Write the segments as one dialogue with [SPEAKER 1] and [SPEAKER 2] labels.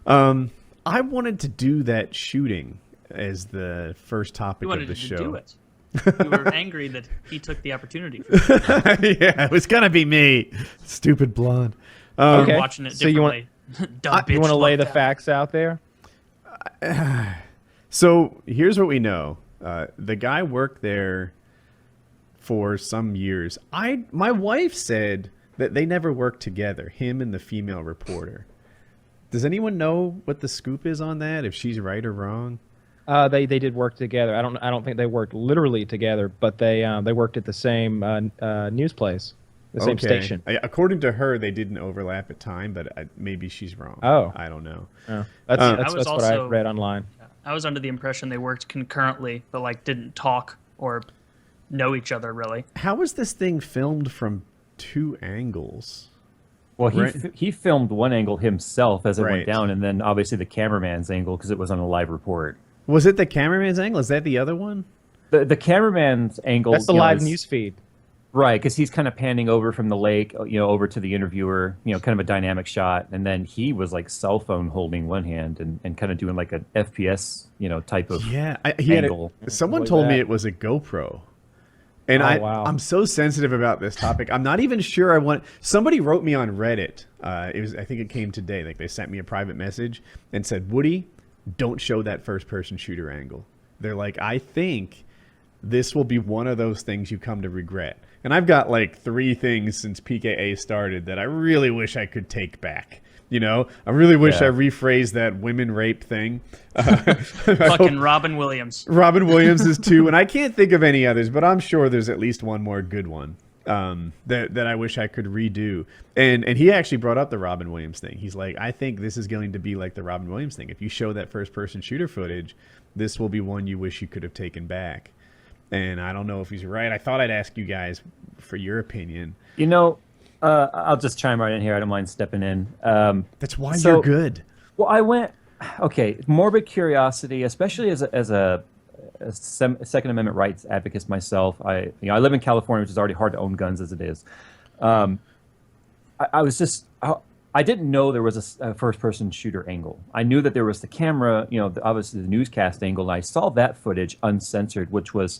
[SPEAKER 1] cool. I wanted to do that shooting as the first topic of the show.
[SPEAKER 2] You wanted to do it. You were angry that he took the opportunity for you.
[SPEAKER 1] Yeah, it was gonna be me, stupid blonde.
[SPEAKER 3] Okay.
[SPEAKER 2] Watching it
[SPEAKER 3] So you want
[SPEAKER 2] differently.
[SPEAKER 3] you want to lay the facts out there?
[SPEAKER 1] So here's what we know. The guy worked there for some years. My wife said that they never worked together, him and the female reporter. Does anyone know what the scoop is on that, if she's right or wrong?
[SPEAKER 3] They did work together. I don't think they worked literally together, but they worked at the same news place, the same station.
[SPEAKER 1] According to her, they didn't overlap at time, but maybe she's wrong.
[SPEAKER 3] Oh,
[SPEAKER 1] I don't know.
[SPEAKER 3] Oh. That's what I read online.
[SPEAKER 2] I was under the impression they worked concurrently, but like didn't talk or know each other really.
[SPEAKER 1] How was this thing filmed from two angles?
[SPEAKER 4] Well, he filmed one angle himself as it went down, and then obviously the cameraman's angle because it was on a live report.
[SPEAKER 1] Was it the cameraman's angle? Is that the other one?
[SPEAKER 4] The cameraman's angle.
[SPEAKER 3] That's the live news feed.
[SPEAKER 4] Right, because he's kind of panning over from the lake, over to the interviewer, kind of a dynamic shot. And then he was like cell phone holding one hand and kind of doing like an FPS, type of angle.
[SPEAKER 1] Someone told me it was a GoPro. And I'm so sensitive about this topic. I'm not even sure I want... Somebody wrote me on Reddit. I think it came today. Like they sent me a private message and said, Woody, don't show that first-person shooter angle. They're like, I think this will be one of those things you come to regret. And I've got like 3 things since PKA started that I really wish I could take back. I really wish I rephrased that women rape thing.
[SPEAKER 2] Fucking Robin Williams.
[SPEAKER 1] Robin Williams is 2, and I can't think of any others, but I'm sure there's at least one more good one that I wish I could redo. And he actually brought up the Robin Williams thing. He's like, I think this is going to be like the Robin Williams thing. If you show that first-person shooter footage, this will be one you wish you could have taken back. And I don't know if he's right. I thought I'd ask you guys for your opinion.
[SPEAKER 4] I'll just chime right in here. I don't mind stepping in.
[SPEAKER 1] That's why you're good.
[SPEAKER 4] Well, morbid curiosity, especially as a Second Amendment rights advocate myself. I live in California, which is already hard to own guns as it is. I didn't know there was a first-person shooter angle. I knew that there was the camera, obviously the newscast angle. And I saw that footage uncensored, which was,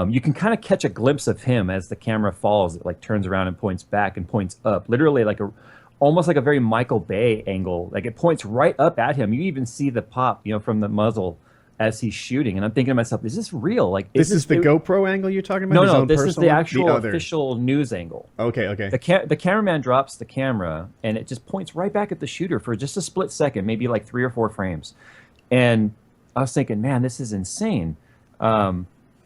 [SPEAKER 4] you can kind of catch a glimpse of him as the camera falls. It like turns around and points back and points up, literally like almost like a very Michael Bay angle. Like it points right up at him. You even see the pop, from the muzzle as he's shooting. And I'm thinking to myself, is this real? Like,
[SPEAKER 1] this is the GoPro angle you're talking about?
[SPEAKER 4] No, this is the actual official news angle.
[SPEAKER 1] Okay.
[SPEAKER 4] The cameraman drops the camera and it just points right back at the shooter for just a split second, maybe like 3 or 4 frames. And I was thinking, man, this is insane.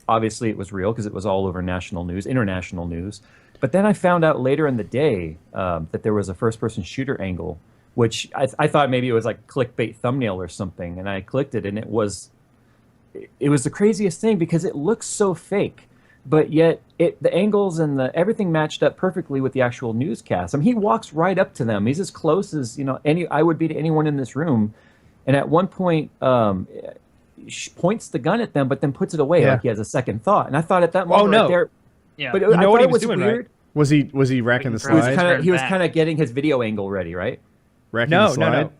[SPEAKER 4] Obviously, it was real because it was all over national news, international news. But then I found out later in the day that there was a first-person shooter angle, which I thought maybe it was like clickbait thumbnail or something. And I clicked it, and it was the craziest thing because it looks so fake. But yet the angles and everything matched up perfectly with the actual newscast. I mean, he walks right up to them. He's as close as I would be to anyone in this room. And at one point, points the gun at them, but then puts it away like he has a second thought. And I thought at that moment, right there, but I thought it was doing, weird.
[SPEAKER 1] Right? Was he racking the slide?
[SPEAKER 4] He was kind of getting his video angle ready, right?
[SPEAKER 1] Racking the slide?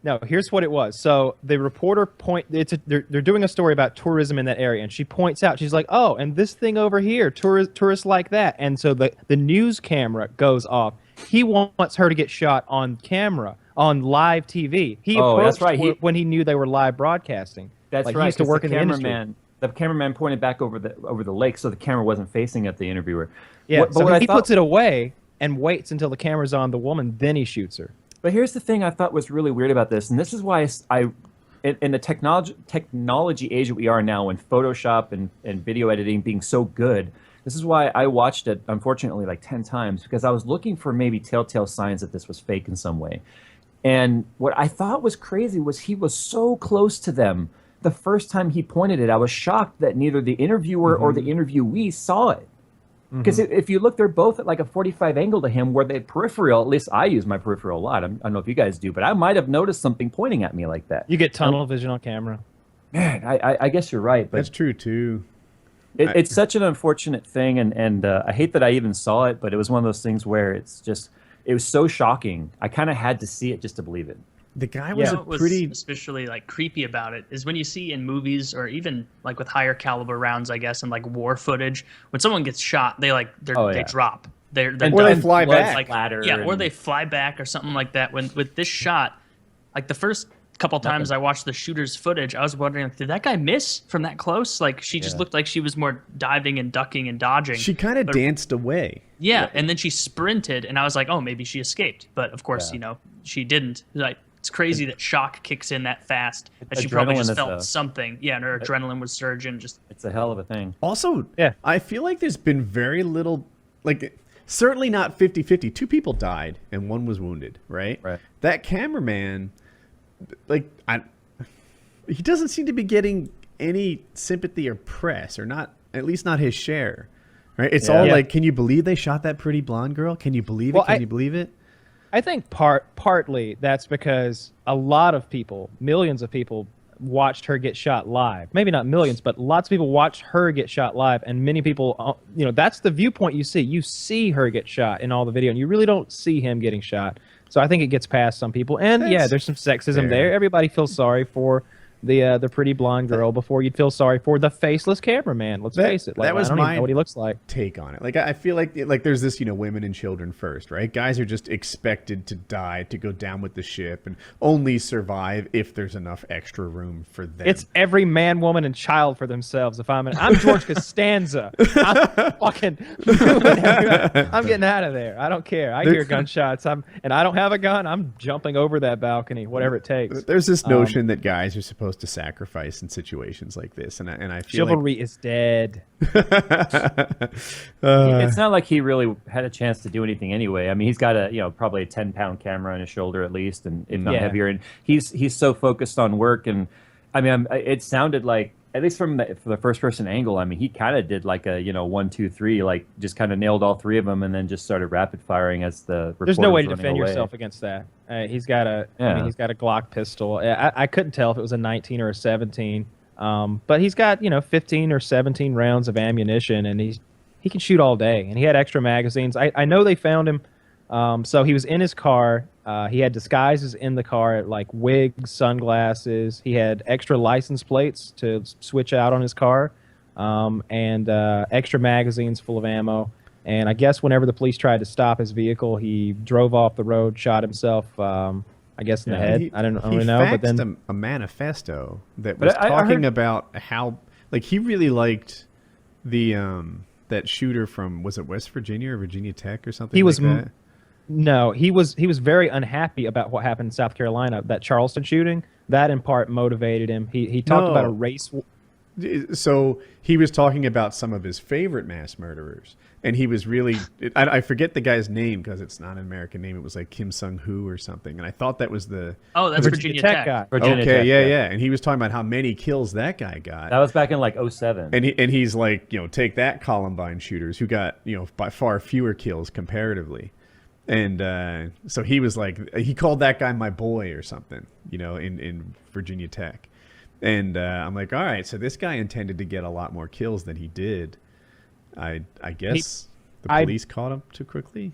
[SPEAKER 3] No. Here's what it was. So the reporter they're doing a story about tourism in that area, and she points out, she's like, oh, and this thing over here, tourists like that. And so the news camera goes off. He wants her to get shot on camera, on live TV. He approached when he knew they were live broadcasting.
[SPEAKER 4] That's right.
[SPEAKER 3] He used to work in the industry.
[SPEAKER 4] The cameraman pointed back over the lake, so the camera wasn't facing at the interviewer.
[SPEAKER 3] Yeah, so he puts it away and waits until the camera's on the woman, then he shoots her.
[SPEAKER 4] But here's the thing I thought was really weird about this, and this is why in the technology age that we are now, in Photoshop and video editing being so good, this is why I watched it, unfortunately, like 10 times, because I was looking for maybe telltale signs that this was fake in some way. And what I thought was crazy was he was so close to them. The first time he pointed it, I was shocked that neither the interviewer or the interviewee saw it. Because if you look, they're both at like a 45 angle to him, where the peripheral, at least I use my peripheral a lot. I don't know if you guys do, but I might have noticed something pointing at me like that.
[SPEAKER 3] You get tunnel vision on camera.
[SPEAKER 4] Man, I guess you're right. But
[SPEAKER 1] that's true, too.
[SPEAKER 4] It's such an unfortunate thing, and I hate that I even saw it, but it was one of those things where it was so shocking. I kind of had to see it just to believe it.
[SPEAKER 1] The guy was
[SPEAKER 2] What was especially like creepy about it is when you see in movies or even like with higher caliber rounds, I guess, and like war footage, when someone gets shot, they drop. They're
[SPEAKER 1] or they fly back.
[SPEAKER 2] Like, or they fly back or something like that. When with this shot, like the first couple times I watched the shooter's footage, I was wondering, like, did that guy miss from that close? Like she just looked like she was more diving and ducking and dodging.
[SPEAKER 1] She kind of danced away.
[SPEAKER 2] Yeah, and then she sprinted, and I was like, oh, maybe she escaped. But of course, she didn't. Like, it's crazy that shock kicks in that fast. That she probably just felt something. Yeah, and her adrenaline was surging.
[SPEAKER 4] It's a hell of a thing.
[SPEAKER 1] Also, I feel like there's been very little, like, certainly not 50-50. 2 people died and 1 was wounded, right?
[SPEAKER 4] Right.
[SPEAKER 1] That cameraman, like, he doesn't seem to be getting any sympathy or press, or not, at least not his share, right? It's all like, can you believe they shot that pretty blonde girl? Can you believe it? Can you believe it?
[SPEAKER 3] I think partly that's because a lot of people, millions of people, watched her get shot live. Maybe not millions, but lots of people watched her get shot live, and many people, that's the viewpoint you see. You see her get shot in all the video, and you really don't see him getting shot. So I think it gets past some people. And there's some sexism there. Everybody feels sorry for the pretty blonde girl before you'd feel sorry for the faceless cameraman. Let's face it. Like,
[SPEAKER 1] that was
[SPEAKER 3] I don't even know what he looks like.
[SPEAKER 1] Take on it. Like, I feel like there's this, women and children first, right? Guys are just expected to die, to go down with the ship, and only survive if there's enough extra room for them.
[SPEAKER 3] It's every man, woman, and child for themselves. I'm George Costanza. I'm fucking I'm getting out of there. I don't care. I hear gunshots. And I don't have a gun. I'm jumping over that balcony, whatever it takes.
[SPEAKER 1] There's this notion that guys are supposed to sacrifice in situations like this, and I feel
[SPEAKER 3] chivalry is dead.
[SPEAKER 4] It's not like he really had a chance to do anything anyway. I mean, he's got probably a 10-pound camera on his shoulder at least, and if not heavier. And he's so focused on work, and I mean, it sounded like, at least from the first person angle, I mean, he kind of did like a 1, 2, 3, like just kind of nailed all 3 of them, and then just started rapid firing as the.
[SPEAKER 3] There's no way to defend yourself against that. He's got a he's got a Glock pistol. I couldn't tell if it was a 19 or a 17, but he's got 15 or 17 rounds of ammunition, and he can shoot all day, and he had extra magazines. I know they found him. So he was in his car. He had disguises in the car, like wigs, sunglasses. He had extra license plates to switch out on his car, and extra magazines full of ammo. And I guess whenever the police tried to stop his vehicle, he drove off the road, shot himself, I guess in the head. I don't really know. But then
[SPEAKER 1] a manifesto that was talking about how, like, he really liked the that shooter from, was it West Virginia or Virginia Tech or something? That?
[SPEAKER 3] No, he was very unhappy about what happened in South Carolina, that Charleston shooting. That in part motivated him. He talked about a race.
[SPEAKER 1] So he was talking about some of his favorite mass murderers, and he was really, I forget the guy's name because it's not an American name. It was like Kim Sung-Hoo or something, and I thought that was the
[SPEAKER 2] Virginia Tech
[SPEAKER 3] guy.
[SPEAKER 4] Virginia Tech,
[SPEAKER 1] yeah. And he was talking about how many kills that guy got.
[SPEAKER 4] That was back in like 07.
[SPEAKER 1] And he's like, take that, Columbine shooters who got by far fewer kills comparatively. And so he was like, he called that guy my boy or something, in Virginia Tech. And I'm like, all right, so this guy intended to get a lot more kills than he did. I guess the police caught him too quickly.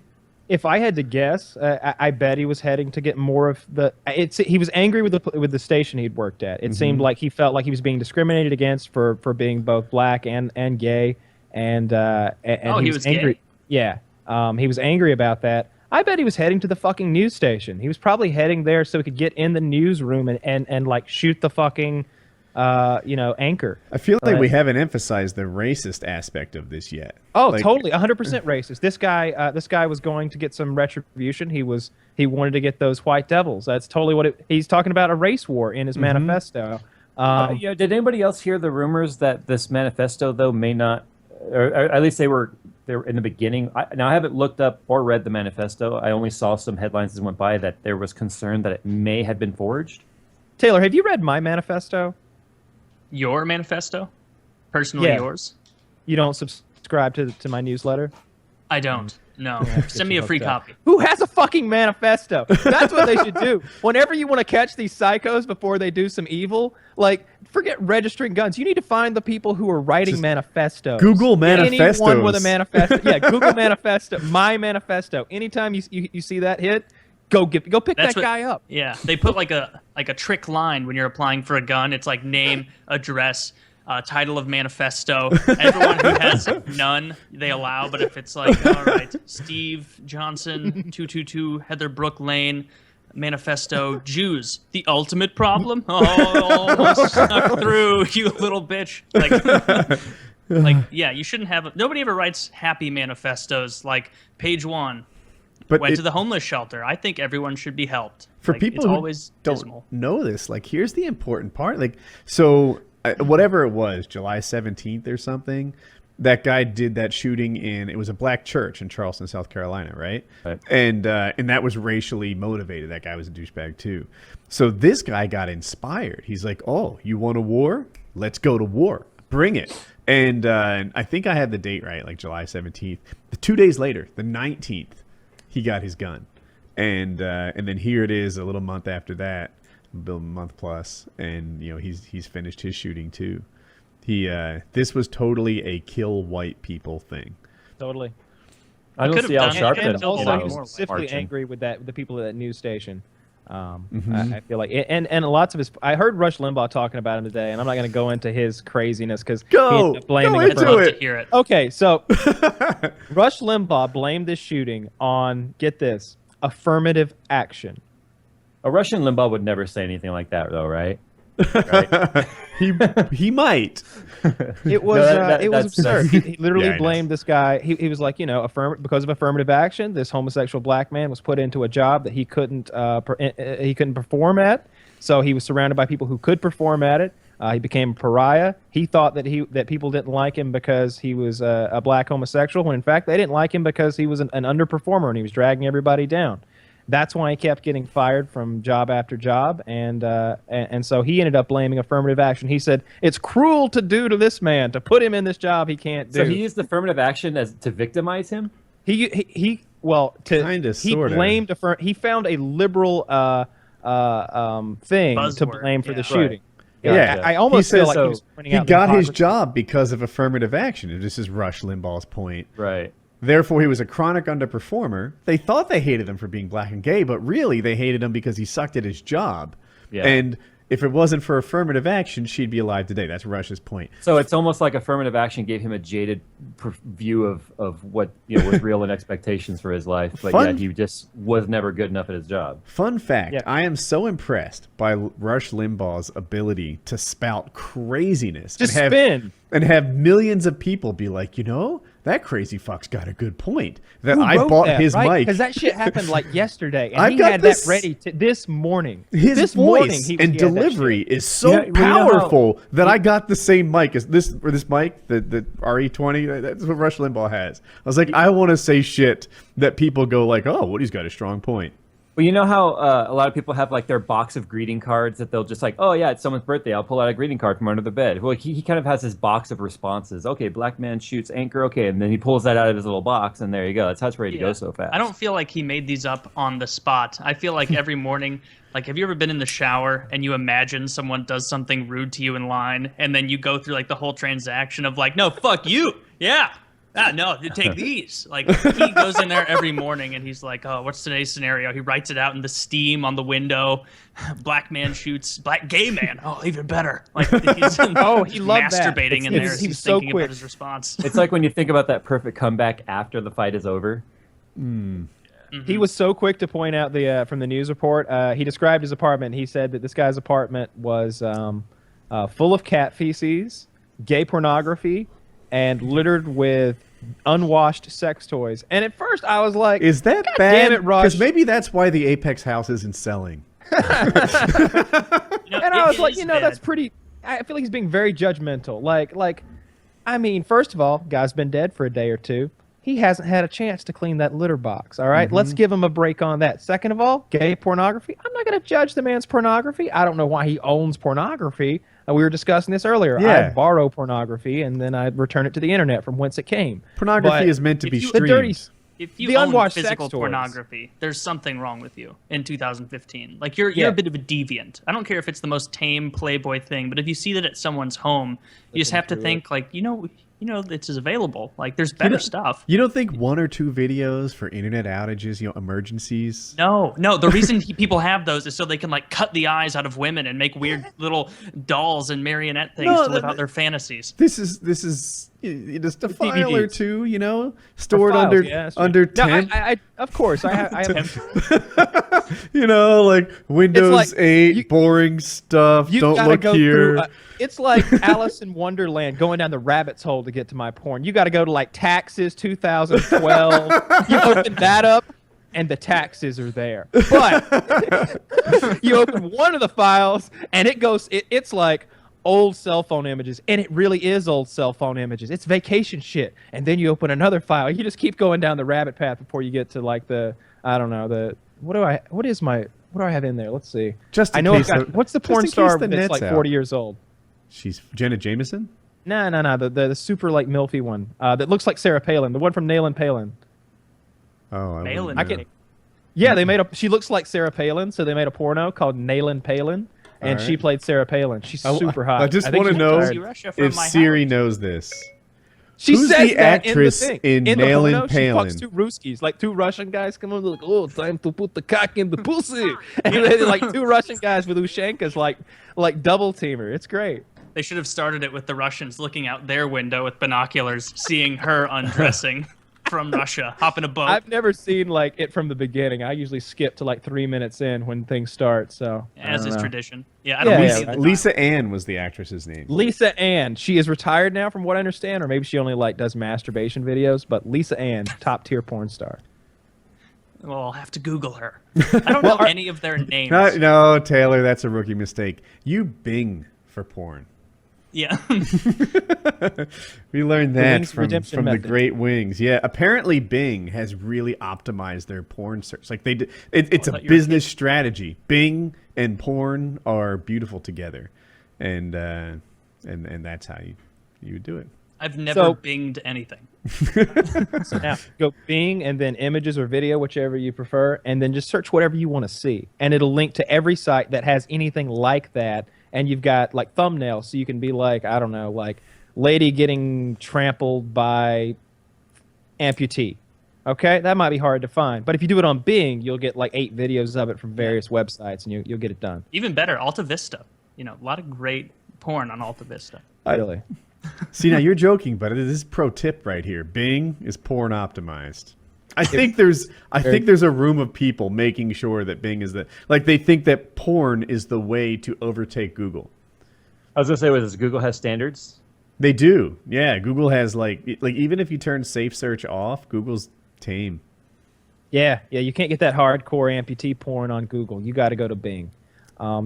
[SPEAKER 3] If I had to guess, I bet he was heading to get more of the. He was angry with the station he'd worked at. It seemed like he felt like he was being discriminated against for being both black and gay, and
[SPEAKER 2] he was
[SPEAKER 3] angry.
[SPEAKER 2] Gay?
[SPEAKER 3] Yeah, he was angry about that. I bet he was heading to the fucking news station. He was probably heading there so he could get in the newsroom and like shoot the fucking anchor.
[SPEAKER 1] I feel like we haven't emphasized the racist aspect of this yet.
[SPEAKER 3] Oh, totally, 100% racist. This guy was going to get some retribution. He wanted to get those white devils. That's totally what he's talking about, a race war in his manifesto.
[SPEAKER 4] Did anybody else hear the rumors that this manifesto though may not, or at least they were in the beginning? Now I haven't looked up or read the manifesto. I only saw some headlines that went by that there was concern that it may have been forged.
[SPEAKER 3] Taylor, have you read my manifesto?
[SPEAKER 2] Your manifesto? Personally yours?
[SPEAKER 3] You don't subscribe to my newsletter?
[SPEAKER 2] I don't. No. Send me a free copy.
[SPEAKER 3] Who has a fucking manifesto? That's what they should do. Whenever you want to catch these psychos before they do some evil, like, forget registering guns. You need to find the people who are writing manifestos.
[SPEAKER 1] Google manifestos.
[SPEAKER 3] Anyone with a manifesto. Yeah, Google manifesto. My manifesto. Anytime you see that hit, go pick that guy up.
[SPEAKER 2] Yeah, they put like a trick line when you're applying for a gun. It's like name, address, title of manifesto. Everyone who has none, they allow. But if it's like, all right, Steve Johnson, 222 Heather Brook Lane, manifesto, Jews, the ultimate problem. Oh, almost snuck through, you little bitch. Like, yeah, you shouldn't have. Nobody ever writes happy manifestos. Like page 1. But went to the homeless shelter. I think everyone should be helped.
[SPEAKER 1] For people who
[SPEAKER 2] always
[SPEAKER 1] don't
[SPEAKER 2] dismal.
[SPEAKER 1] know this, like, here's the important part. Like, so whatever it was, July 17th or something, that guy did that shooting it was a black church in Charleston, South Carolina, right? And that was racially motivated. That guy was a douchebag too. So this guy got inspired. He's like, oh, you want a war? Let's go to war. Bring it. And I think I had the date right, like July 17th. 2 days later, the 19th, he got his gun. And then here it is a little month after that, a month plus, and he's finished his shooting too. This was totally a kill white people thing.
[SPEAKER 3] Totally.
[SPEAKER 4] I don't see Al Sharpton.
[SPEAKER 3] And also, he was specifically angry with the people at that news station. I feel like, and lots of his. I heard Rush Limbaugh talking about him today, and I'm not going to go into his craziness because
[SPEAKER 1] go into it.
[SPEAKER 2] To hear it.
[SPEAKER 3] Okay, so Rush Limbaugh blamed this shooting on, get this, affirmative action.
[SPEAKER 4] A Russian Limbaugh would never say anything like that, though, right?
[SPEAKER 1] He might.
[SPEAKER 3] It was absurd. He literally blamed this guy. He was like, because of affirmative action, this homosexual black man was put into a job that he couldn't perform at. So he was surrounded by people who could perform at it. He became a pariah. He thought that people didn't like him because he was a black homosexual, when in fact they didn't like him because he was an underperformer and he was dragging everybody down. That's why he kept getting fired from job after job, and so he ended up blaming affirmative action. He said, it's cruel to do to this man, to put him in this job he can't do.
[SPEAKER 4] So he used affirmative action to victimize him?
[SPEAKER 3] He found a liberal thing
[SPEAKER 2] Buzzword,
[SPEAKER 3] to blame for the
[SPEAKER 2] right.
[SPEAKER 3] shooting.
[SPEAKER 1] Yeah,
[SPEAKER 3] I almost feel like he was pointing out
[SPEAKER 1] he got his job because of affirmative action. And this is Rush Limbaugh's point.
[SPEAKER 4] Right.
[SPEAKER 1] Therefore, he was a chronic underperformer. They thought they hated him for being black and gay, but really they hated him because he sucked at his job. Yeah. And if it wasn't for affirmative action, she'd be alive today. That's Rush's point.
[SPEAKER 4] So it's almost like affirmative action gave him a jaded view of what was real and expectations for his life. But he just was never good enough at his job.
[SPEAKER 1] Fun fact, I am so impressed by Rush Limbaugh's ability to spout craziness. And have millions of people be like, that crazy fuck's got a good point. That I bought his mic.
[SPEAKER 3] Because that shit happened like yesterday, and he had that ready this morning.
[SPEAKER 1] His voice and delivery is so powerful that I got the same mic as this mic, the RE20. That's what Rush Limbaugh has. I was like, I want to say shit that people go like, oh, Woody's got a strong point.
[SPEAKER 4] Well, you know how a lot of people have like their box of greeting cards that they'll just like, oh yeah, it's someone's birthday, I'll pull out a greeting card from under the bed. Well, he kind of has his box of responses. Okay, black man shoots anchor. Okay, and then he pulls that out of his little box, and there you go. That's how it's ready to go so fast.
[SPEAKER 2] I don't feel like he made these up on the spot. I feel like every morning, like, have you ever been in the shower and you imagine someone does something rude to you in line, and then you go through like the whole transaction of like, no, fuck you, yeah. No, you take these. Like, he goes in there every morning and he's like, oh, what's today's scenario? He writes it out in the steam on the window. Black man shoots black gay man. Oh, even better. Like, he's
[SPEAKER 3] he loved
[SPEAKER 2] masturbating in there. He's so thinking about his response.
[SPEAKER 4] It's like when you think about that perfect comeback after the fight is over.
[SPEAKER 3] He was so quick to point out from the news report. He described his apartment. He said that this guy's apartment was full of cat feces, gay pornography, and littered with unwashed sex toys. And at first I was like,
[SPEAKER 1] is that
[SPEAKER 3] God
[SPEAKER 1] bad?
[SPEAKER 3] Damn it, Rush.
[SPEAKER 1] Because maybe that's why the Apex house isn't selling.
[SPEAKER 3] And I was like, that's pretty... I feel like he's being very judgmental. Like, I mean, first of all, guy's been dead for a day or two. He hasn't had a chance to clean that litter box, all right? Let's give him a break on that. Second of all, gay pornography. I'm not going to judge the man's pornography. I don't know why he owns pornography. We were discussing this earlier. I borrow pornography, and then I return it to the internet from whence it came.
[SPEAKER 1] Pornography is meant to be streamed.
[SPEAKER 2] If you own physical pornography, there's something wrong with you in 2015. Like, you're a bit of a deviant. I don't care if it's the most tame Playboy thing, but if you see that at someone's home, you just have to think, like, you know, it's available. Like, there's better stuff.
[SPEAKER 1] You don't think 1 or 2 videos for internet outages, you know, emergencies?
[SPEAKER 2] No. The reason people have those is so they can like cut the eyes out of women and make weird little dolls and marionette things to live out their fantasies.
[SPEAKER 1] This is just a file
[SPEAKER 3] DVDs.
[SPEAKER 1] or two, you know, stored
[SPEAKER 3] files,
[SPEAKER 1] under
[SPEAKER 3] No,
[SPEAKER 1] temp.
[SPEAKER 3] I of course I have
[SPEAKER 1] You know, like Windows
[SPEAKER 3] like,
[SPEAKER 1] 8, boring stuff.
[SPEAKER 3] you
[SPEAKER 1] Don't
[SPEAKER 3] gotta
[SPEAKER 1] look
[SPEAKER 3] go
[SPEAKER 1] here.
[SPEAKER 3] through, it's like Alice in Wonderland going down the rabbit's hole to get to my porn. You got to go to like taxes 2012. You open that up, and the taxes are there. But you open one of the files, and it's like old cell phone images, and it really is old cell phone images. It's vacation shit. And then you open another file. You just keep going down the rabbit path before you get to like what do I have in there? Let's see.
[SPEAKER 1] Just in
[SPEAKER 3] I know
[SPEAKER 1] case
[SPEAKER 3] what's the
[SPEAKER 1] just
[SPEAKER 3] porn
[SPEAKER 1] in case
[SPEAKER 3] star
[SPEAKER 1] the
[SPEAKER 3] that's
[SPEAKER 1] net's
[SPEAKER 3] like
[SPEAKER 1] out.
[SPEAKER 3] 40 years old?
[SPEAKER 1] She's Jenna Jameson?
[SPEAKER 3] No. The super like milfy one that looks like Sarah Palin, the one from Nail and Palin.
[SPEAKER 1] Oh, I
[SPEAKER 2] Palin.
[SPEAKER 1] wouldn't know.
[SPEAKER 3] Yeah, she looks like Sarah Palin, so they made a porno called Nail and Palin, and
[SPEAKER 1] All
[SPEAKER 3] she
[SPEAKER 1] right.
[SPEAKER 3] played Sarah Palin. She's super hot.
[SPEAKER 1] I just
[SPEAKER 3] think
[SPEAKER 1] want to
[SPEAKER 3] she's
[SPEAKER 1] know
[SPEAKER 3] retired.
[SPEAKER 2] Russia from
[SPEAKER 1] if
[SPEAKER 2] my
[SPEAKER 1] Siri
[SPEAKER 2] house.
[SPEAKER 1] knows this.
[SPEAKER 3] She
[SPEAKER 1] Who's
[SPEAKER 3] says
[SPEAKER 1] the
[SPEAKER 3] that
[SPEAKER 1] actress
[SPEAKER 3] in
[SPEAKER 1] in
[SPEAKER 3] the
[SPEAKER 1] Nail and
[SPEAKER 3] porno, she
[SPEAKER 1] Palin?
[SPEAKER 3] fucks 2 Ruskies, like 2 Russian guys come on, like, oh, time to put the cock in the pussy, and then like 2 Russian guys with Ushankas, like double teamer. It's great.
[SPEAKER 2] They should have started it with the Russians looking out their window with binoculars, seeing her undressing from Russia, hop in a boat.
[SPEAKER 3] I've never seen like it from the beginning. I usually skip to like 3 minutes in when things start. So
[SPEAKER 2] As is tradition. Yeah, I
[SPEAKER 3] Yeah,
[SPEAKER 2] don't
[SPEAKER 3] yeah,
[SPEAKER 2] see the time.
[SPEAKER 1] Lisa Ann was the actress's name.
[SPEAKER 3] Lisa Ann, she is retired now, from what I understand, or maybe she only like does masturbation videos. But Lisa Ann, top tier porn star.
[SPEAKER 2] Well, I'll have to Google her. I don't know any of their names.
[SPEAKER 1] No, Taylor, that's a rookie mistake. You Bing for porn.
[SPEAKER 2] Yeah.
[SPEAKER 1] We learned that
[SPEAKER 3] Wings
[SPEAKER 1] from
[SPEAKER 3] redemption
[SPEAKER 1] the
[SPEAKER 3] method.
[SPEAKER 1] Great Wings. Yeah, apparently Bing has really optimized their porn search. Like it's a
[SPEAKER 2] thought you were
[SPEAKER 1] business strategy. Bing and porn are beautiful together, and that's how you do it.
[SPEAKER 2] I've never
[SPEAKER 3] So-
[SPEAKER 2] binged anything.
[SPEAKER 3] So now go Bing and then images or video, whichever you prefer, and then just search whatever you want to see, and it'll link to every site that has anything like that. And you've got like thumbnails, so you can be like, I don't know, like lady getting trampled by amputee. Okay, that might be hard to find, but if you do it on Bing, you'll get like 8 videos of it from various websites, and you'll get it done.
[SPEAKER 2] Even better, Alta Vista. You know, a lot of great porn on Alta Vista.
[SPEAKER 3] Really.
[SPEAKER 1] See, now you're joking, but this is pro tip right here. Bing is porn optimized. I think there's a room of people making sure that Bing is they think that porn is the way to overtake Google.
[SPEAKER 4] I was gonna say, does Google has standards?
[SPEAKER 1] They do. Yeah, Google has like even if you turn safe search off, Google's tame.
[SPEAKER 3] Yeah, you can't get that hardcore amputee porn on Google. You got to go to Bing.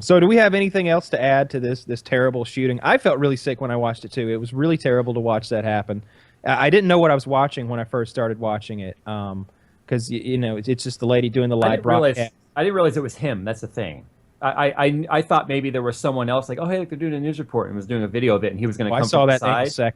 [SPEAKER 3] So do we have anything else to add to this terrible shooting? I felt really sick when I watched it too. It was really terrible to watch that happen. I didn't know what I was watching when I first started watching it, because you know it's just the lady doing the live broadcast.
[SPEAKER 4] I didn't realize it was him. That's the thing. I thought maybe there was someone else, like, oh hey, look, they're doing a news report, and was doing a video of it, and he was going to
[SPEAKER 3] I
[SPEAKER 4] come
[SPEAKER 3] saw
[SPEAKER 4] from
[SPEAKER 3] that
[SPEAKER 4] the
[SPEAKER 3] thing in a
[SPEAKER 4] side.
[SPEAKER 3] sec.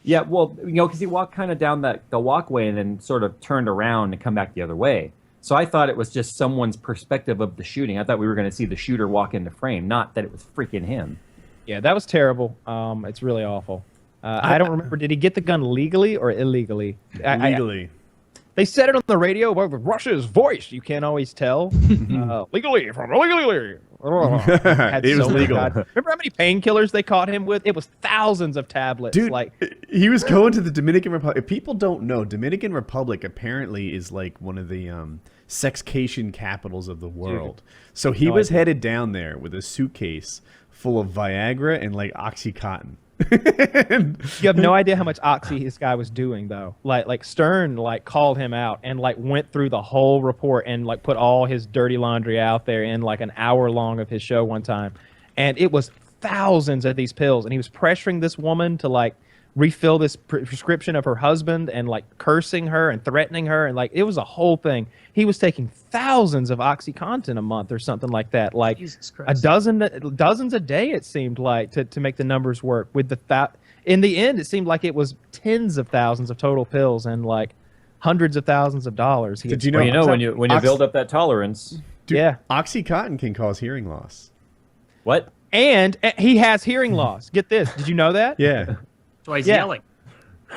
[SPEAKER 4] Yeah, well, you know, because he walked kind of down the walkway and then sort of turned around and come back the other way. So I thought it was just someone's perspective of the shooting. I thought we were going to see the shooter walk into frame, not that it was freaking him.
[SPEAKER 3] Yeah, that was terrible. It's really awful. I don't remember. Did he get the gun legally or illegally?
[SPEAKER 1] Legally.
[SPEAKER 3] They said it on the radio with Russia's voice. You can't always tell. Legally, from illegally.
[SPEAKER 1] It was legal.
[SPEAKER 3] Remember how many painkillers they caught him with? It was thousands of tablets.
[SPEAKER 1] Dude,
[SPEAKER 3] like
[SPEAKER 1] he was going to the Dominican Republic. If people don't know, Dominican Republic apparently is like one of the sexcation capitals of the world. So he was headed down there with a suitcase full of Viagra and like Oxycontin.
[SPEAKER 3] you have no idea how much oxy this guy was doing though. Like Stern like called him out and like went through the whole report and like put all his dirty laundry out there in like an hour long of his show one time. And it was thousands of these pills, and he was pressuring this woman to like refill this prescription of her husband and like cursing her and threatening her, and like it was a whole thing. He was taking thousands of Oxycontin a month or something like that, like
[SPEAKER 2] Jesus Christ.
[SPEAKER 3] dozens a day it seemed like to make the numbers work. With in the end, it seemed like it was tens of thousands of total pills and like hundreds of thousands of dollars.
[SPEAKER 1] Did you know?
[SPEAKER 4] Well, you know when you build up that tolerance.
[SPEAKER 1] Dude,
[SPEAKER 3] yeah.
[SPEAKER 1] Oxycontin can cause hearing loss.
[SPEAKER 4] What?
[SPEAKER 3] And he has hearing loss. Get this. Did you know that?
[SPEAKER 1] Yeah.
[SPEAKER 2] That's why he's
[SPEAKER 3] Yeah.
[SPEAKER 2] yelling.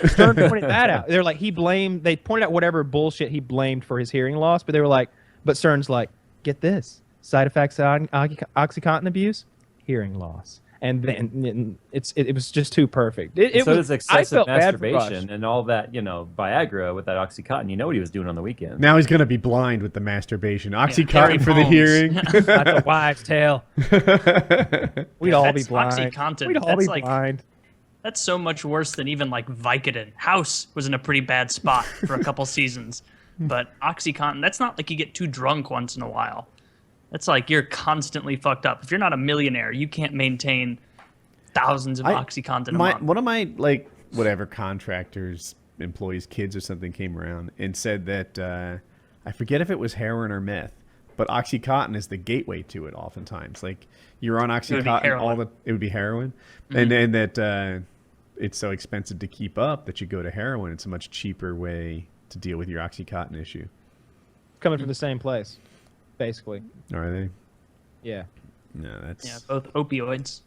[SPEAKER 3] Stern pointed that out. They're like, they pointed out whatever bullshit he blamed for his hearing loss, but they were like, but Stern's like, get this. Side effects on OxyContin abuse, hearing loss. And then it was just too perfect.
[SPEAKER 4] Does excessive masturbation and all that, Viagra with that OxyContin. You know what he was doing on the weekend.
[SPEAKER 1] Now he's going to be blind with the masturbation. OxyContin for the hearing.
[SPEAKER 3] That's a wives' tale. We'd all be blind.
[SPEAKER 2] OxyContin.
[SPEAKER 3] We'd all be blind.
[SPEAKER 2] That's so much worse than even like Vicodin. House was in a pretty bad spot for a couple seasons. But OxyContin, that's not like you get too drunk once in a while. That's like you're constantly fucked up. If you're not a millionaire, you can't maintain thousands of OxyContin a month.
[SPEAKER 1] One of my contractors, employees, kids or something came around and said that I forget if it was heroin or meth, but OxyContin is the gateway to it. Oftentimes, like you're on OxyContin, it would be heroin, and that it's so expensive to keep up that you go to heroin. It's a much cheaper way to deal with your OxyContin issue.
[SPEAKER 3] Coming from the same place. Basically.
[SPEAKER 1] Are they?
[SPEAKER 3] Yeah.
[SPEAKER 1] No, that's...
[SPEAKER 2] Yeah, both opioids.